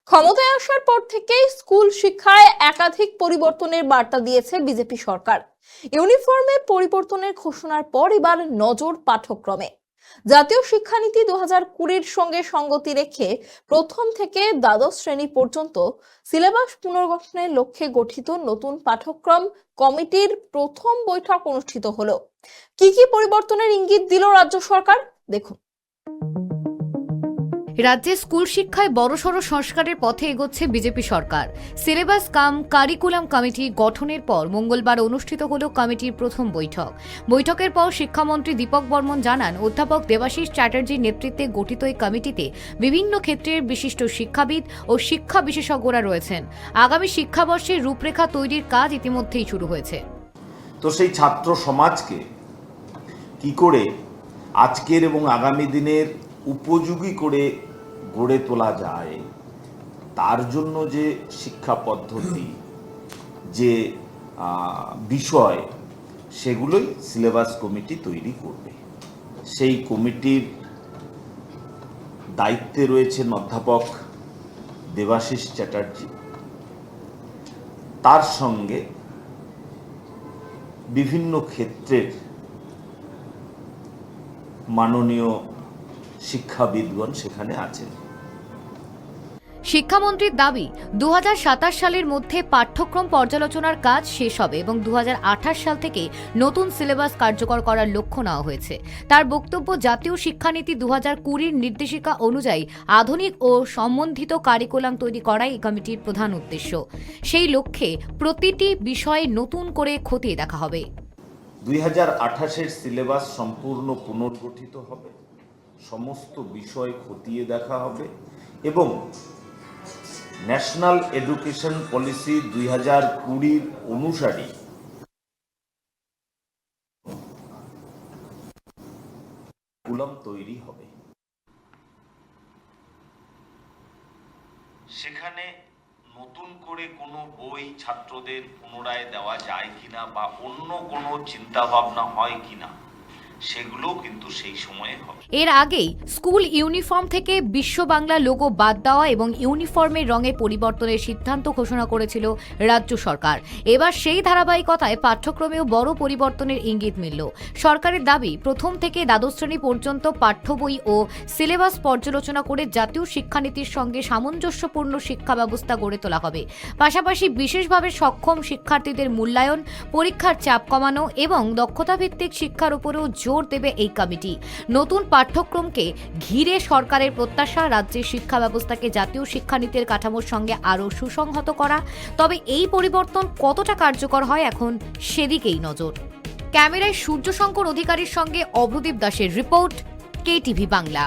ক্ষমতায় আসার পর থেকেই স্কুল শিক্ষায় একাধিক পরিবর্তনের বার্তা দিয়েছে বিজেপি সরকার। ইউনিফর্মে পরিবর্তনের ঘোষণার পর এবার নজর পাঠ্যক্রমে। জাতীয় শিক্ষানীতি 2020-র সঙ্গে সঙ্গতি রেখে প্রথম থেকে দ্বাদশ শ্রেণী পর্যন্ত সিলেবাস পুনর্গঠনের লক্ষ্যে গঠিত নতুন পাঠ্যক্রম কমিটির প্রথম বৈঠক অনুষ্ঠিত হলো। কি কি পরিবর্তনের ইঙ্গিত দিল রাজ্য সরকার, দেখুন। রাজ্যে স্কুল শিক্ষায় বড়সড় সংস্কারের পথে এগোচ্ছে বিজেপি সরকার। সিলেবাস কাম কারিকুলাম কমিটি গঠনের পর মঙ্গলবার অনুষ্ঠিত হল কমিটির প্রথম বৈঠক। বৈঠকের পর শিক্ষামন্ত্রী দীপক বর্মন জানান, অধ্যাপক দেবাশিস চ্যাটার্জির নেতৃত্বে গঠিত এই কমিটিতে বিভিন্ন ক্ষেত্রের বিশিষ্ট শিক্ষাবিদ ও শিক্ষা বিশেষজ্ঞরা রয়েছেন। আগামী শিক্ষাবর্ষের রূপরেখা তৈরির কাজ ইতিমধ্যেই শুরু হয়েছে। তো সেই ছাত্র সমাজকে কি করে আজকের এবং আগামী দিনের উপযোগী করে গড়ে তোলা যায়, তার জন্য যে শিক্ষা পদ্ধতি, যে বিষয়, সেগুলোই সিলেবাস কমিটি তৈরি করবে। সেই কমিটির দায়িত্বে রয়েছেন অধ্যাপক দেবাশিস চ্যাটার্জি। তার সঙ্গে বিভিন্ন ক্ষেত্রের মাননীয় শিক্ষাবিদগণ সেখানে আছেন। শিক্ষামন্ত্রীর দাবি, 2027 সালের মধ্যে পাঠ্যক্রম পর্যালোচনার কাজ শেষ হবে এবং 2028 সাল থেকে নতুন সিলেবাস কার্যকর করার লক্ষ্য নেওয়া হয়েছে। তার বক্তব্য, জাতীয় শিক্ষানীতি 2020-র নির্দেশিকা অনুযায়ী আধুনিক ও সম্বন্ধিত কারিকুলাম তৈরি করাই এই কমিটির প্রধান উদ্দেশ্য। সেই লক্ষ্যে প্রতিটি বিষয়ে নতুন করে খতিয়ে দেখা হবে। 2028-এর সিলেবাস সম্পূর্ণ পুনর্গঠিত হবে, সমস্ত বিষয় খতিয়ে দেখা হবে এবং ন্যাশনাল এডুকেশন পলিসি 2020 অনুসারে কারিকুলাম তৈরি হবে। সেখানে নতুন করে কোনো বই ছাত্রদের পুনরায় দেওয়া যায় কিনা বা অন্য কোনো চিন্তা ভাবনা হয় কিনা, সেগুলোও কিন্তু সেই সময়ে হবে। এর আগেই স্কুল ইউনিফর্ম থেকে বিশ্ব বাংলা লোগো বাদ দেওয়া এবং ইউনিফর্মের রঙে পরিবর্তনের সিদ্ধান্ত ঘোষণা করেছিল রাজ্য সরকার। এবার সেই ধারাবাহিকতায় পাঠ্যক্রমেও বড় পরিবর্তনের ইঙ্গিত মিলল। সরকারের দাবি, প্রথম থেকে দ্বাদশ শ্রেণী পর্যন্ত পাঠ্য বই ও সিলেবাস পর্যালোচনা করে জাতীয় শিক্ষানীতির সঙ্গে সামঞ্জস্যপূর্ণ শিক্ষা ব্যবস্থা গড়ে তোলা হবে। পাশাপাশি বিশেষভাবে সক্ষম শিক্ষার্থীদের মূল্যায়ন, পরীক্ষার চাপ কমানো এবং দক্ষতাভিত্তিক শিক্ষার উপরেও জোর দেবে এই কমিটি। নতুন পাঠ্যক্রমকে ঘিরে সরকারের প্রত্যাশা, রাজ্যের শিক্ষা ব্যবস্থাকে জাতীয় শিক্ষানীতির কাঠামোর সঙ্গে আরও সুসংহত করা। তবে এই পরিবর্তন কতটা কার্যকর হয়, এখন সেদিকেই নজর। ক্যামেরায় সূর্যশঙ্কর অধিকারীর সঙ্গে অভ্রদীপ দাসের রিপোর্ট, KTV বাংলা।